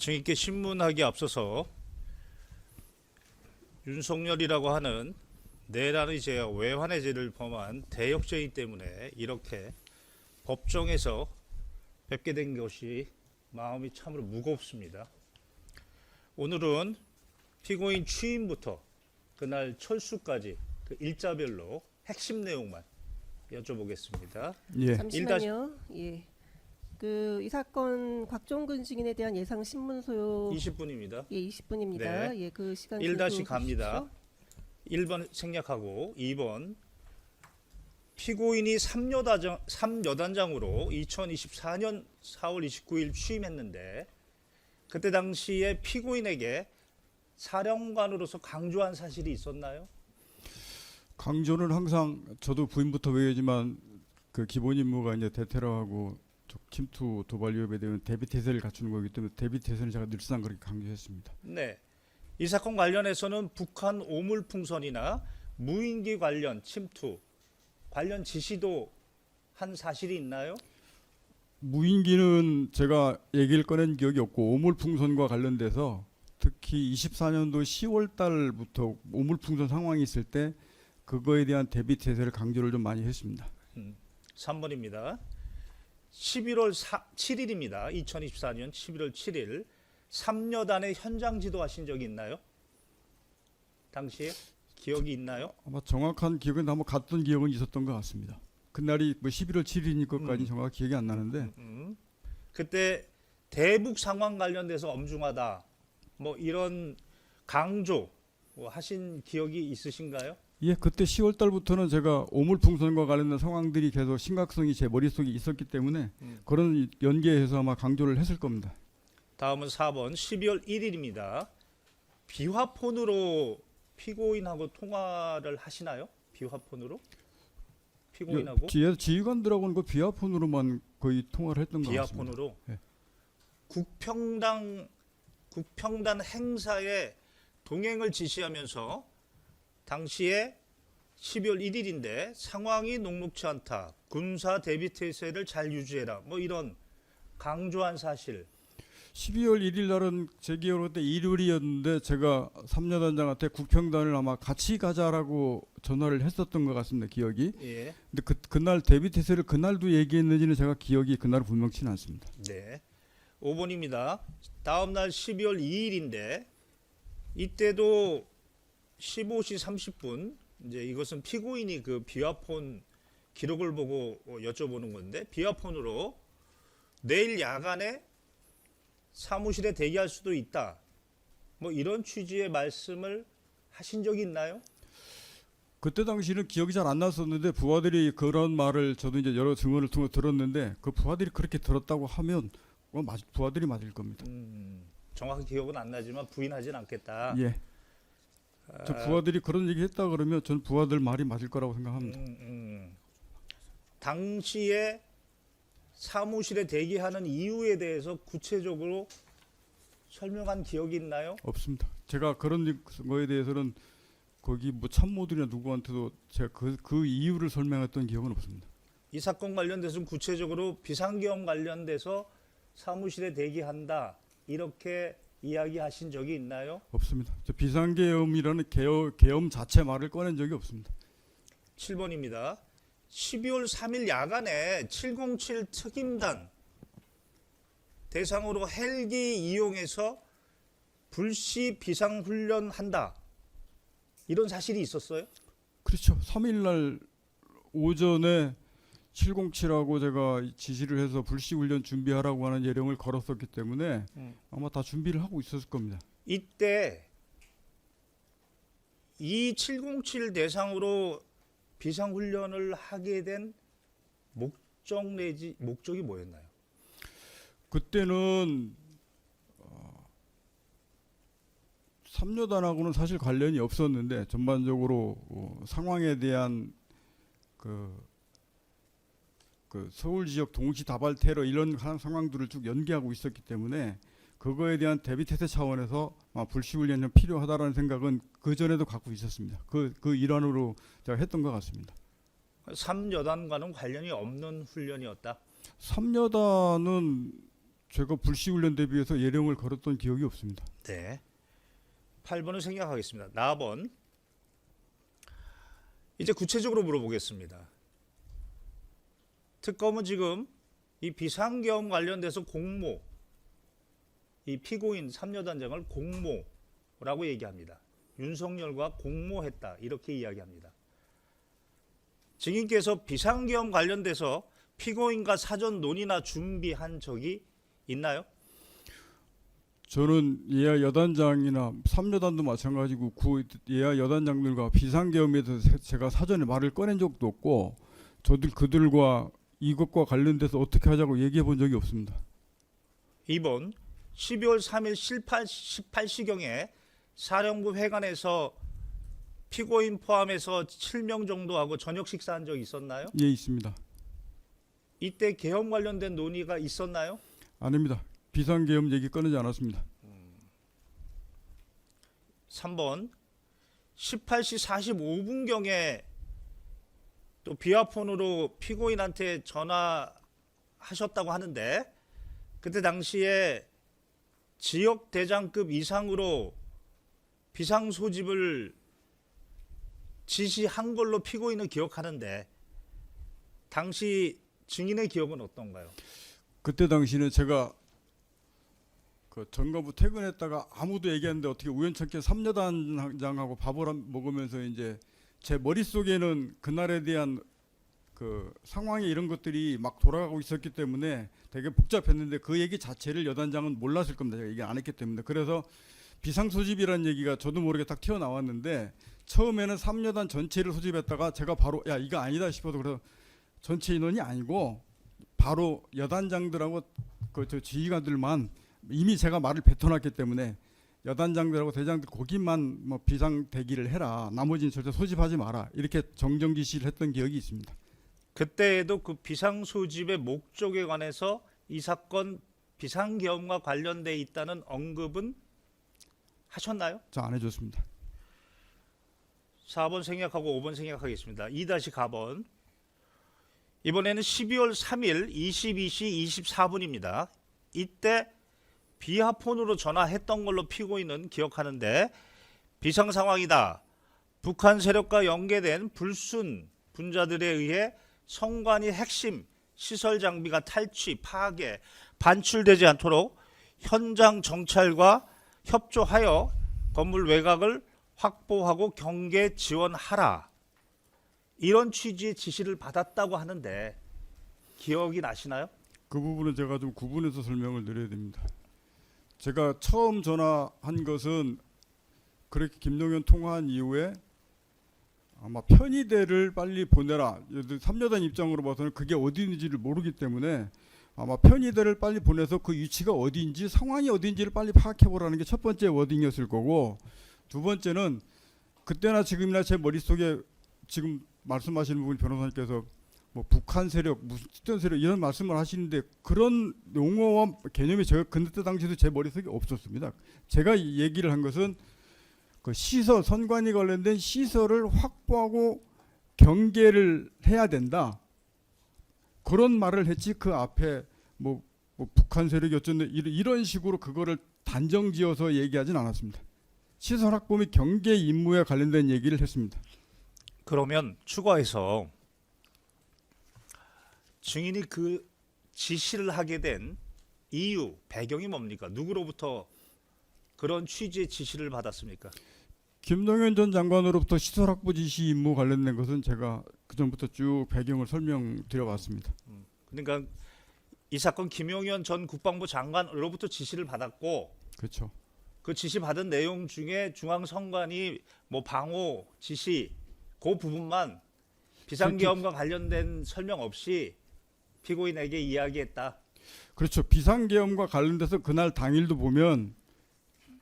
증인께 신문하기 앞서서 윤석열이라고 하는 내란의 죄와 외환의 죄를 범한 대역죄인 때문에 이렇게 법정에서 뵙게 된 것이 마음이 참으로 무겁습니다. 오늘은 피고인 취임부터 그날 철수까지 그 일자별로 핵심 내용만 여쭤보겠습니다. 예. 잠시만요. 예. 이 사건 곽종근 증인에 대한 예상 신문 소요 20분입니다. 예, 20분입니다. 네. 예, 그 시간 1다시 갑니다. 1번 생략하고 2번 피고인이 3여단장으로 2024년 4월 29일 취임했는데 그때 당시에 피고인에게 사령관으로서 강조한 사실이 있었나요? 강조는 항상 저도 부인부터 외우지만 그 기본 임무가 이제 대테러하고 침투 도발 위협에 대한 대비 태세를 갖추는 거기 때문에 대비 태세는 제가 늘상 그렇게 강조했습니다. 네. 이 사건 관련해서는 북한 오물풍선이나 무인기 관련 침투 관련 지시도 한 사실이 있나요? 무인기는 제가 얘기를 꺼낸 기억이 없고 오물풍선과 관련돼서 특히 24년도 10월 달부터 오물풍선 상황이 있을 때 그거에 대한 대비 태세를 강조를 좀 많이 했습니다. 3번입니다. 11월 7일입니다. 2024년 11월 7일 3여단의 현장 지도하신 적이 있나요? 당시에 기억이 있나요? 아마 정확한 기억은 한번 갔던 기억은 있었던 것 같습니다. 그날이 뭐 11월 7일이니까까지 정확히 기억이 안 나는데 그때 대북 상황 관련돼서 엄중하다 뭐 이런 강조 하신 기억이 있으신가요? 예, 그때 10월 달부터는 제가 오물풍선과 관련된 상황들이 계속 심각성이 제 머릿속에 있었기 때문에 그런 연계해서 아마 강조를 했을 겁니다. 다음은 4번 12월 1일입니다. 비화폰으로 피고인하고 통화를 하시나요? 비화폰으로? 피고인하고? 뒤에 지휘관들하고는 그 비화폰으로만 거의 통화를 했던 것 같습니다. 비화폰으로? 예. 국평단 행사에 동행을 지시하면서 당시에 12월 1일인데 상황이 녹록치 않다. 군사 대비 태세를 잘 유지해라. 뭐 이런 강조한 사실. 12월 1일 날은 제 기억으로 그때 일요일이었는데 제가 삼여단장한테 국평단을 아마 같이 가자라고 전화를 했었던 것 같습니다. 기억이. 예. 근데 그날 대비 태세를 그날도 얘기했는지는 제가 기억이 그날 분명치는 않습니다. 네. 5번입니다. 다음 날 12월 2일인데 이때도 15시 30분 이제 이것은 피고인이 그 비화폰 기록을 보고 여쭤보는 건데 비화폰으로 내일 야간에 사무실에 대기할 수도 있다. 뭐 이런 취지의 말씀을 하신 적이 있나요? 그때 당시는 기억이 잘 안 났었는데 부하들이 그런 말을 저도 이제 여러 증언을 통해 들었는데 그 부하들이 그렇게 들었다고 하면 부하들이 맞을 겁니다. 정확히 기억은 안 나지만 부인하진 않겠다. 예. 저 부하들이 그런 얘기 했다 그러면 전 부하들 말이 맞을 거라고 생각합니다. 당시에 사무실에 대기하는 이유에 대해서 구체적으로 설명한 기억이 있나요? 없습니다. 제가 그런 거에 대해서는 거기 뭐 참모들이나 누구한테도 제가 그 이유를 설명했던 기억은 없습니다. 이 사건 관련돼서는 구체적으로 비상계엄 관련돼서 사무실에 대기한다 이렇게 이야기하신 적이 있나요? 없습니다. 저 비상계엄이라는 계엄 자체 말을 꺼낸 적이 없습니다. 7번입니다. 12월 3일 야간에 707 특임단 대상으로 헬기 이용해서 불시 비상훈련한다. 이런 사실이 있었어요? 그렇죠. 3일 날 오전에 707하고 제가 지시를 해서 불시훈련 준비하라고 하는 예령을 걸었었기 때문에 아마 다 준비를 하고 있었을 겁니다. 이때 이 707 대상으로 비상훈련을 하게 된 목적이 뭐였나요? 그때는 삼여단하고는 사실 관련이 없었는데 전반적으로 상황에 대한 그 서울 지역 동시 다발 테러 이런 상황들을 쭉 연기하고 있었기 때문에 그거에 대한 대비 태세 차원에서 불시훈련이 필요하다라는 생각은 그 전에도 갖고 있었습니다. 그 일환으로 제가 했던 것 같습니다. 3여단과는 관련이 없는 훈련이었다. 3여단은 제가 불시훈련 대비해서 예령을 걸었던 기억이 없습니다. 네. 8번을 생략하겠습니다. 4번. 이제 구체적으로 물어보겠습니다. 특검은 지금 이 비상계엄 관련돼서 공모, 이 피고인 3여단장을 공모라고 얘기합니다. 윤석열과 공모했다 이렇게 이야기합니다. 증인께서 비상계엄 관련돼서 피고인과 사전 논의나 준비한 적이 있나요? 저는 예하 여단장이나 3여단도 마찬가지고 구 예하 여단장들과 비상계엄에 대해서 제가 사전에 말을 꺼낸 적도 없고 그들과 이것과 관련돼서 어떻게 하자고 얘기해 본 적이 없습니다. 2번 12월 3일 18시경에 사령부 회관에서 피고인 포함해서 7명 정도 하고 저녁 식사한 적 있었나요? 예, 있습니다. 이때 계엄 관련된 논의가 있었나요? 아닙니다. 비상계엄 얘기 꺼내지 않았습니다. 3번 18시 45분경에 또 비화폰으로 피고인한테 전화하셨다고 하는데 그때 당시에 지역 대장급 이상으로 비상 소집을 지시한 걸로 피고인은 기억하는데 당시 증인의 기억은 어떤가요? 그때 당시는 제가 그 전과부 퇴근했다가 아무도 얘기하는데 어떻게 우연찮게 3여단장하고 밥을 먹으면서 이제 제 머릿속에는 그날에 대한 그 상황이 이런 것들이 막 돌아가고 있었기 때문에 되게 복잡했는데 그 얘기 자체를 여단장은 몰랐을 겁니다. 제가 얘기 안 했기 때문에. 그래서 비상소집이라는 얘기가 저도 모르게 딱 튀어나왔는데 처음에는 3여단 전체를 소집했다가 제가 바로 야 이거 아니다 싶어서 그래서 전체 인원이 아니고 바로 여단장들하고 그 저 지휘관들만 이미 제가 말을 뱉어놨기 때문에 여단장들하고 대장들 거기만 뭐 비상 대기를 해라. 나머지는 절대 소집하지 마라. 이렇게 정정 지시를 했던 기억이 있습니다. 그때에도 그 비상 소집의 목적에 관해서 이 사건 비상계엄과 관련돼 있다는 언급은 하셨나요? 저 안 해줬습니다. 4번 생략하고 5번 생략하겠습니다. 2-가번. 이번에는 12월 3일 22시 24분입니다. 이때 비화폰으로 전화했던 걸로 피고인은 기억하는데 비상 상황이다. 북한 세력과 연계된 불순 분자들에 의해 성관이 핵심 시설 장비가 탈취, 파괴, 반출되지 않도록 현장 정찰과 협조하여 건물 외곽을 확보하고 경계 지원하라. 이런 취지의 지시를 받았다고 하는데 기억이 나시나요? 그 부분은 제가 좀 구분해서 설명을 드려야 됩니다. 제가 처음 전화한 것은 그렇게 김동연 통화한 이후에 아마 편의대를 빨리 보내라. 3여단 입장으로 봐서는 그게 어디인지를 모르기 때문에 아마 편의대를 빨리 보내서 그 위치가 어디인지 상황이 어디인지를 빨리 파악해보라는 게 첫 번째 워딩이었을 거고 두 번째는 그때나 지금이나 제 머릿속에 지금 말씀하시는 부분 변호사님께서 뭐 북한 세력, 무슨 특정 세력 이런 말씀을 하시는데 그런 용어와 개념이 제가 그때 당시에도 제 머릿속에 없었습니다. 제가 얘기를 한 것은 그 시설, 선관위 관련된 시설을 확보하고 경계를 해야 된다. 그런 말을 했지 그 앞에 뭐 북한 세력이 어쩐데 이런 식으로 그거를 단정지어서 얘기하진 않았습니다. 시설 확보 및 경계 임무에 관련된 얘기를 했습니다. 그러면 추가해서 증인이 그 지시를 하게 된 이유, 배경이 뭡니까? 누구로부터 그런 취지의 지시를 받았습니까? 김동연 전 장관으로부터 시설 확보 지시 임무 관련된 것은 제가 그전부터 쭉 배경을 설명드려봤습니다. 그러니까 이 사건 김용현 전 국방부 장관으로부터 지시를 받았고 그렇죠. 그 지시 받은 내용 중에 중앙선관위 뭐 방호 지시 그 부분만 비상계엄과 관련된 설명 없이 피고인에게 이야기했다. 그렇죠. 비상계엄과 관련돼서 그날 당일도 보면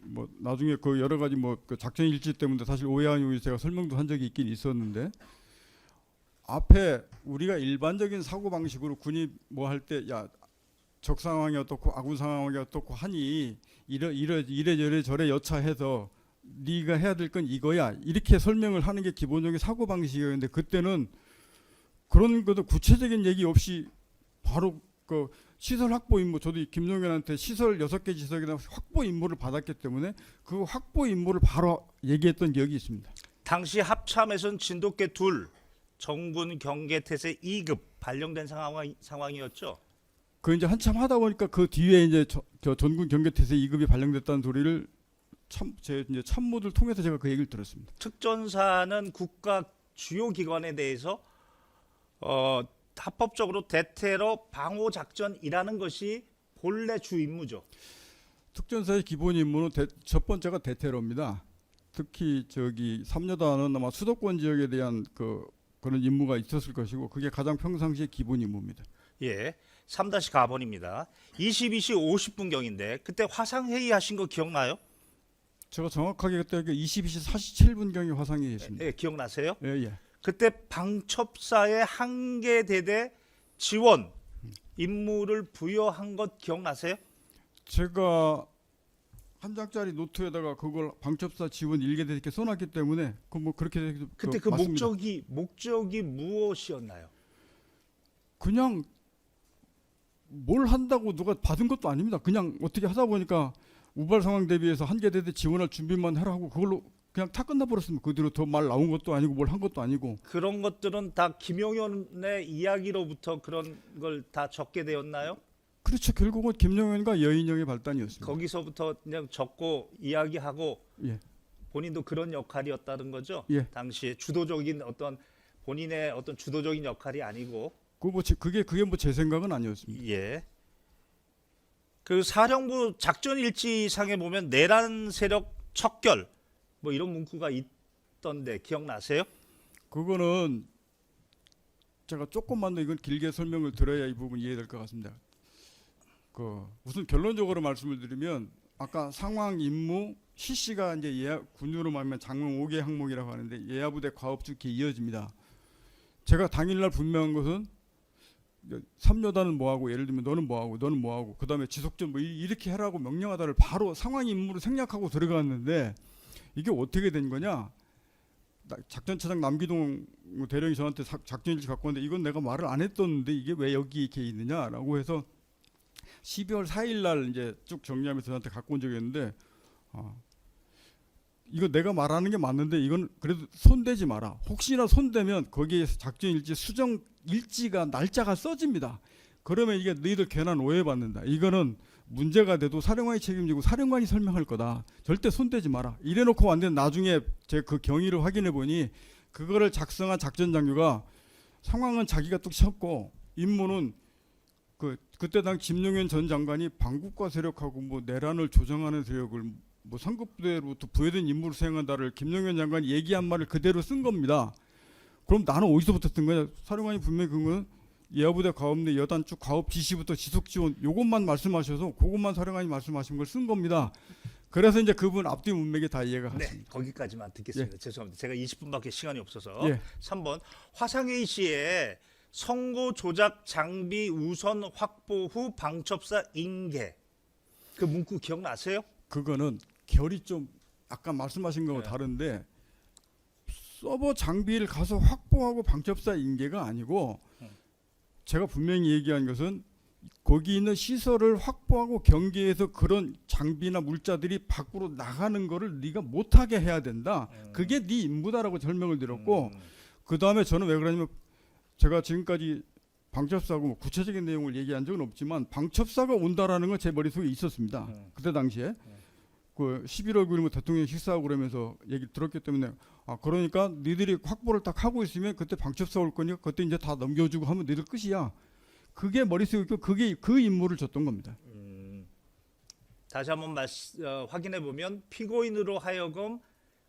뭐 나중에 그 여러 가지 뭐 그 작전 일지 때문에 사실 오해한 이유에 제가 설명도 한 적이 있긴 있었는데 앞에 우리가 일반적인 사고 방식으로 군이 뭐 할 때 야 적 상황이 어떻고 아군 상황이 어떻고 하니 이래저래 저래 여차해서 네가 해야 될 건 이거야 이렇게 설명을 하는 게 기본적인 사고 방식이었는데 그때는 그런 것도 구체적인 얘기 없이 바로 그 시설 확보 임무, 저도 이 김용현한테 시설 6개 지역에 대한 확보 임무를 받았기 때문에 그 확보 임무를 바로 얘기했던 기억이 있습니다. 당시 합참에선 진돗개 2, 정군 경계태세 2급 발령된 상황이었죠. 그 이제 한참 하다 보니까 그 뒤에 이제 저 전군 경계태세 2급이 발령됐다는 소리를 제 이제 참모들 통해서 제가 그 얘기를 들었습니다. 특전사는 국가 주요 기관에 대해서 합법적으로 대테러 방호 작전이라는 것이 본래 주 임무죠. 특전사의 기본 임무는 첫 번째가 대테러입니다. 특히 저기 삼여단은 아마 수도권 지역에 대한 그런 임무가 있었을 것이고 그게 가장 평상시의 기본 임무입니다. 예, 3-가번입니다. 22시 50분경인데 그때 화상회의 하신 거 기억나요? 제가 정확하게 그때 22시 47분경에 화상이 있습니다. 예, 기억나세요? 예, 예. 그때 방첩사의 한계대대 지원 임무를 부여한 것 기억나세요? 제가 한 장짜리 노트에다가 그걸 방첩사 지원 일개대 이렇게 써놨기 때문에 그렇게 그때 그 맞습니다. 목적이 무엇이었나요? 그냥 뭘 한다고 누가 받은 것도 아닙니다. 그냥 어떻게 하다 보니까 우발 상황 대비해서 한계대대 지원할 준비만 하라고 그걸로 그냥 다 끝나버렸습니다. 그 뒤로 더 말 나온 것도 아니고 뭘 한 것도 아니고. 그런 것들은 다 김용현의 이야기로부터 그런 걸 다 적게 되었나요? 그렇죠. 결국은 김용현과 여인영의 발단이었습니다. 거기서부터 그냥 적고 이야기하고 예. 본인도 그런 역할이었다는 거죠? 예. 당시에 주도적인 본인의 어떤 주도적인 역할이 아니고. 그게 제 생각은 아니었습니다. 예. 그 사령부 작전 일지상에 보면 내란 세력 척결 뭐 이런 문구가 있던데 기억나세요? 그거는 제가 조금만 더 이건 길게 설명을 드려야 이 부분 이해될 것 같습니다. 우선 결론적으로 말씀을 드리면 아까 상황 임무 실시가 이제 군으로 말하면 장롱 5개 항목이라고 하는데 예하부대 과업주 이렇게 이어집니다. 제가 당일날 분명한 것은 삼여단은 뭐하고 예를 들면 너는 뭐하고 너는 뭐하고 그 다음에 지속전 뭐 이렇게 하라고 명령하다를 바로 상황 임무를 생략하고 들어갔는데 이게 어떻게 된 거냐. 작전차장 남기동 대령이 저한테 작전일지 갖고 왔는데 이건 내가 말을 안 했었는데 이게 왜 여기 이렇게 있느냐라고 해서 12월 4일 날 이제 쭉 정리하면서 저한테 갖고 온 적이 있는데 이거 내가 말하는 게 맞는데 이건 그래도 손대지 마라. 혹시나 손대면 거기에 작전일지 수정 일지가 날짜가 써집니다. 그러면 이게 너희들 괜한 오해받는다. 이거는 문제가 돼도 사령관이 책임지고 사령관이 설명할 거다. 절대 손대지 마라. 이래놓고 완전 나중에 제 그 경위를 확인해 보니 그거를 작성한 작전 장교가 상황은 자기가 뚝 쳤고 임무는 그때 당 김용현 전 장관이 반국가 세력하고 뭐 내란을 조정하는 세력을 뭐 상급부대로부터 부여된 임무를 수행한다를 김용현 장관이 얘기한 말을 그대로 쓴 겁니다. 그럼 나는 어디서부터 쓴 거냐? 사령관이 분명히 그건 예하부대 과업 내 여단 쭉 과업 지시부터 지속 지원 요것만 말씀하셔서 그것만 사령관이 말씀하신 걸 쓴 겁니다. 그래서 이제 그분 앞뒤 문맥이 다 이해가 네, 갔습니다. 거기까지만 듣겠습니다. 죄송합니다. 제가 20분밖에 시간이 없어서. 예. 3번 화상회의 시에 선거 조작 장비 우선 확보 후 방첩사 인계 그 문구 기억나세요? 그거는 결이 좀 아까 말씀하신 거하고 다른데 서버 장비를 가서 확보하고 방첩사 인계가 아니고 제가 분명히 얘기한 것은 거기 있는 시설을 확보하고 경계에서 그런 장비나 물자들이 밖으로 나가는 거를 네가 못하게 해야 된다. 그게 네 임무다라고 설명을 드렸고 그 다음에 저는 왜 그러냐면 제가 지금까지 방첩사하고 뭐 구체적인 내용을 얘기한 적은 없지만 방첩사가 온다라는 건 제 머릿속에 있었습니다. 그때 당시에 그 11월 9일 뭐 대통령 식사하고 그러면서 얘기 들었기 때문에 그러니까 니들이 확보를 딱 하고 있으면 그때 방첩사 올 거니까 그때 이제 다 넘겨주고 하면 니들 끝이야. 그게 머릿속에 있고 그게 그 임무를 줬던 겁니다. 다시 한번 확인해 보면 피고인으로 하여금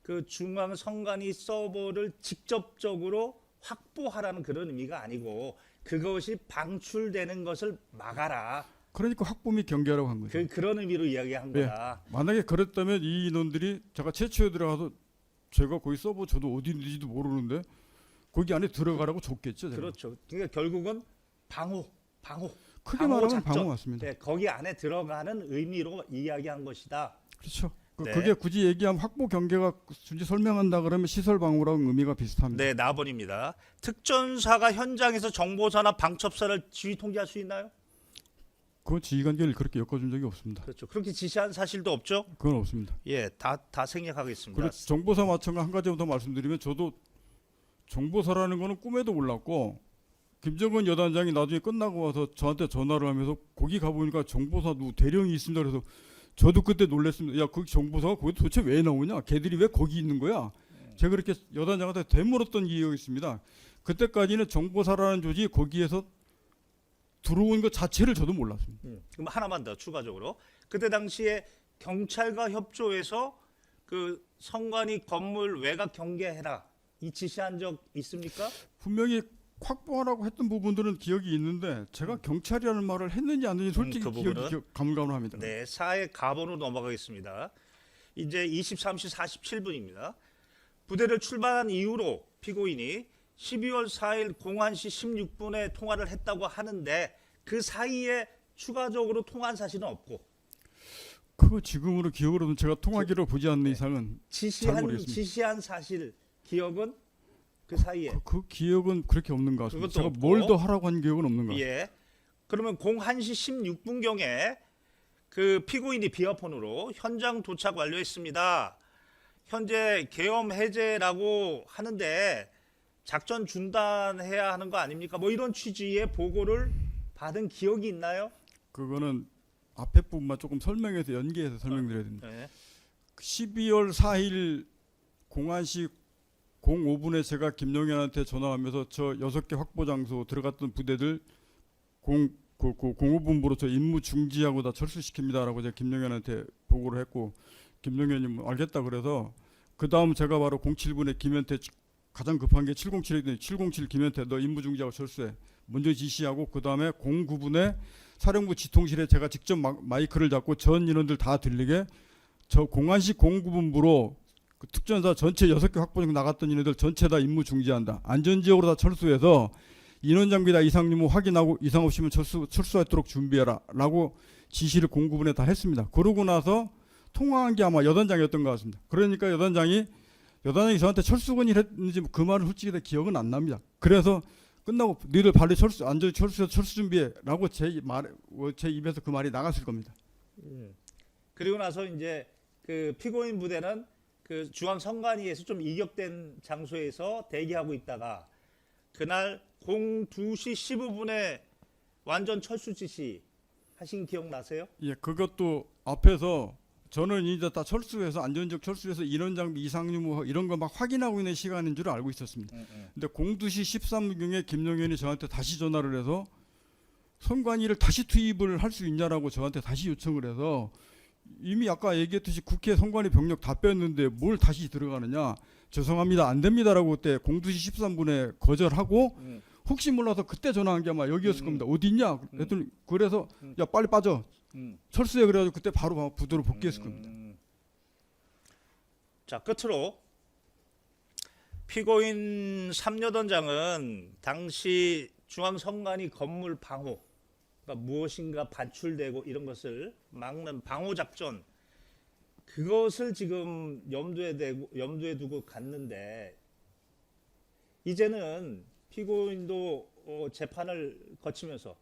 그 중앙 선관위 서버를 직접적으로 확보하라는 그런 의미가 아니고 그것이 방출되는 것을 막아라. 그러니까 확보 및 경계라고 한 거죠. 그런 의미로 이야기한 네. 거다. 만약에 그랬다면 이 인원들이 제가 최초에 들어가서 제가 거기 서버 저도 어디 있는지도 모르는데 거기 안에 들어가라고 줬겠죠. 제가. 그렇죠. 그러니까 결국은 방호. 크게 말하면 작전. 방어 맞습니다. 네, 거기 안에 들어가는 의미로 이야기한 것이다. 그렇죠. 네. 그게 굳이 얘기하면 확보 경계가 굳이 설명한다 그러면 시설 방어랑 의미가 비슷합니다. 네, 4번입니다. 특전사가 현장에서 정보사나 방첩사를 지휘 통제할 수 있나요? 그건 지휘관계를 그렇게 엮어준 적이 없습니다. 그렇죠. 그렇게 지시한 사실도 없죠? 그건 없습니다. 예, 다 생략하겠습니다. 그리고 정보사 마찬가지 한 가지 더 말씀드리면 저도 정보사라는 거는 꿈에도 몰랐고 김정은 여단장이 나중에 끝나고 와서 저한테 전화를 하면서 거기 가보니까 정보사 누구 대령이 있습니다. 그래서 저도 그때 놀랐습니다. 야, 그 정보사가 거기 도대체 왜 나오냐? 걔들이 왜 거기 있는 거야? 제가 그렇게 여단장한테 되물었던 기억이 있습니다. 그때까지는 정보사라는 조직이 거기에서 들어온 것 자체를 저도 몰랐습니다. 그럼 하나만 더 추가적으로 그때 당시에 경찰과 협조해서 그 성관이 건물 외곽 경계해라 이 지시한 적 있습니까? 분명히 확보하라고 했던 부분들은 기억이 있는데 제가 경찰이라는 말을 했는지 안 했는지 솔직히 그 부분은? 가물가물합니다. 네, 사회 가번으로 넘어가겠습니다. 이제 23시 47분입니다. 부대를 출발한 이후로 피고인이 12월 4일 01시 16분에 통화를 했다고 하는데 그 사이에 추가적으로 통화한 사실은 없고 그거 지금으로 기억으로는 제가 통화기를 보지 않는 이상은 잘 모르겠습니다. 지시한 사실 기억은 그 사이에 그 기억은 그렇게 없는 것 같습니다. 그것도 제가 없고. 뭘 더 하라고 한 기억은 없는 것 같습니다. 예. 그러면 01시 16분경에 그 피고인이 비어폰으로 현장 도착 완료했습니다. 현재 계엄 해제라고 하는데 작전 중단해야 하는 거 아닙니까? 뭐 이런 취지의 보고를 받은 기억이 있나요? 그거는 앞에 부분만 조금 설명해서 연계해서 설명드려야 됩니다. 네. 12월 4일 01시 05분에 제가 김용현한테 전화하면서 저 6개 확보 장소 들어갔던 부대들 05분부로 저 임무 중지하고 다 철수시킵니다라고 제가 김용현한테 보고를 했고 김용현이 뭐 알겠다 그래서 그 다음 제가 바로 07분에 김현태 가장 급한 게 707이더니 707 김현태 너 임무 중지하고 철수해 먼저 지시하고 그 다음에 09분에 사령부 지통실에 제가 직접 마이크를 잡고 전 인원들 다 들리게 저 01시 09분부로 그 특전사 전체 6개 확보장 나갔던 인원들 전체 다 임무 중지한다. 안전지역으로 다 철수해서 인원 장비 다 이상 유무 확인하고 이상 없으면 철수하도록 준비해라 라고 지시를 09분에 다 했습니다. 그러고 나서 통화한 게 아마 여단장이었던 것 같습니다. 그러니까 여단장이 저한테 철수건일 했는지 그 말은 솔직히 기억은 안 납니다. 그래서 끝나고 너희들 빨리 안전 철수해서 철수 준비해라고 제 입에서 그 말이 나갔을 겁니다. 그리고 나서 이제 그 피고인 부대는 그 중앙 선관위에서 좀 이격된 장소에서 대기하고 있다가 그날 02시 15분에 완전 철수 지시 하신 기억 나세요? 예, 그것도 앞에서 저는 이제 다 철수해서 안전적 철수해서 인원 장비 이상 유무 이런 거 막 확인하고 있는 시간인 줄 알고 있었습니다. 근데 02시 13분경에 김용현이 저한테 다시 전화를 해서 선관위를 다시 투입을 할 수 있냐라고 저한테 다시 요청을 해서 이미 아까 얘기했듯이 국회 선관위 병력 다 뺐는데 뭘 다시 들어가느냐 죄송합니다 안 됩니다라고 그때 02시 13분에 거절하고 혹시 몰라서 그때 전화한 게 아마 여기였을 겁니다. 어디 있냐 그랬더니 그래서 야 빨리 빠져 철수해 그래가지고 그때 바로 부도로 복귀했을 겁니다. 자 끝으로 피고인 3여단장은 당시 중앙선관위 건물 방호 그러니까 무엇인가 반출되고 이런 것을 막는 방호 작전 그것을 지금 염두에 두고 갔는데 이제는 피고인도 재판을 거치면서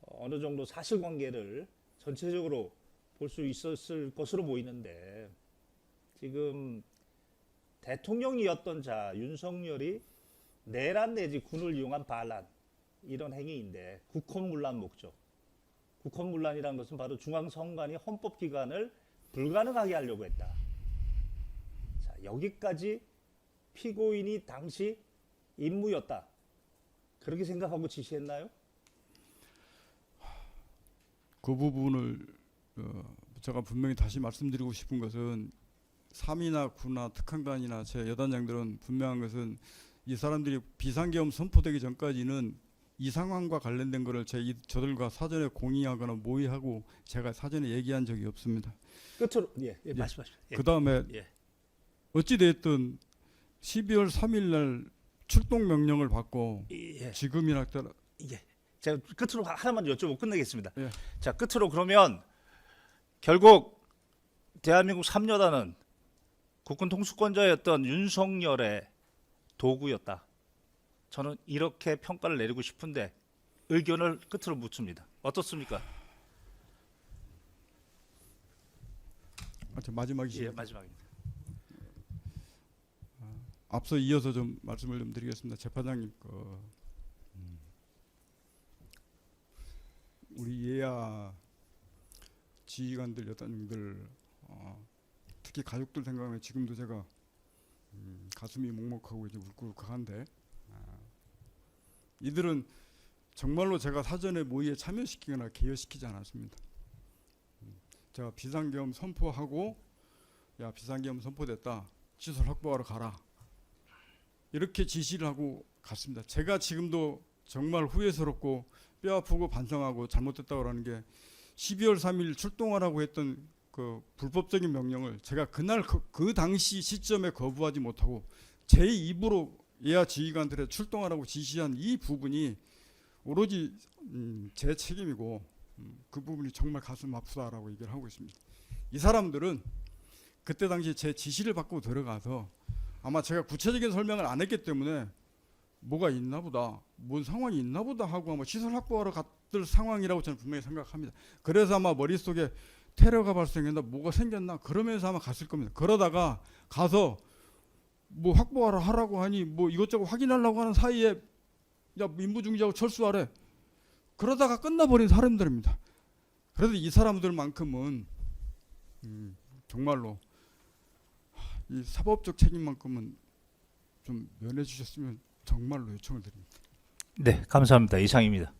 어느 정도 사실관계를 전체적으로 볼 수 있었을 것으로 보이는데 지금 대통령이었던 자 윤석열이 내란 내지 군을 이용한 반란 이런 행위인데 국헌문란 목적 국헌문란이라는 것은 바로 중앙선관위 헌법기관을 불가능하게 하려고 했다. 자, 여기까지 피고인이 당시 임무였다. 그렇게 생각하고 지시했나요? 그 부분을 제가 분명히 다시 말씀드리고 싶은 것은 3이나 9나 특한관이나 제 여단장들은 분명한 것은 이 사람들이 비상계엄 선포되기 전까지는 이 상황과 관련된 것을 저들과 사전에 공의하거나 모의하고 제가 사전에 얘기한 적이 없습니다. 끝으로 말씀하십시오. 그 다음에 예. 어찌됐든 12월 3일 날 출동 명령을 받고 예. 지금이나 따라 예. 제가 끝으로 하나만 여쭤보고 끝내겠습니다. 예. 자, 끝으로 그러면 결국 대한민국 3여단은 국군 통수권자였던 윤석열의 도구였다. 저는 이렇게 평가를 내리고 싶은데 의견을 끝으로 묻습니다. 어떻습니까? 저 마지막이시죠. 예, 마지막입니다. 앞서 이어서 좀 말씀을 좀 드리겠습니다. 재판장님, 우리 예야 지휘관들, 여단들, 특히 가족들 생각하면 지금도 제가 가슴이 먹먹하고 이제 울컥한데, 이들은 정말로 제가 사전에 모의에 참여시키거나 개여시키지 않았습니다. 제가 비상계엄 선포하고, 야 비상계엄 선포됐다, 시설 확보하러 가라, 이렇게 지시를 하고 갔습니다. 제가 지금도 정말 후회스럽고 뼈 아프고 반성하고 잘못됐다고 하는 게 12월 3일 출동하라고 했던 그 불법적인 명령을 제가 그날 그 당시 시점에 거부하지 못하고 제 입으로 예하 지휘관들에 출동하라고 지시한 이 부분이 오로지 제 책임이고 그 부분이 정말 가슴 아프다라고 얘기를 하고 있습니다. 이 사람들은 그때 당시 제 지시를 받고 들어가서 아마 제가 구체적인 설명을 안 했기 때문에 뭐가 있나 보다, 뭔 상황이 있나 보다 하고 아마 시설 확보하러 갔을 상황이라고 저는 분명히 생각합니다. 그래서 아마 머릿속에 테러가 발생했나, 뭐가 생겼나, 그러면서 아마 갔을 겁니다. 그러다가 가서 뭐 확보하러 하라고 하니 뭐 이것저것 확인하려고 하는 사이에 야 민부중지하고 철수하래, 그러다가 끝나버린 사람들입니다. 그래서 이 사람들만큼은 정말로 이 사법적 책임만큼은 좀 면해 주셨으면 정말로 요청을 드립니다. 네, 감사합니다. 이상입니다.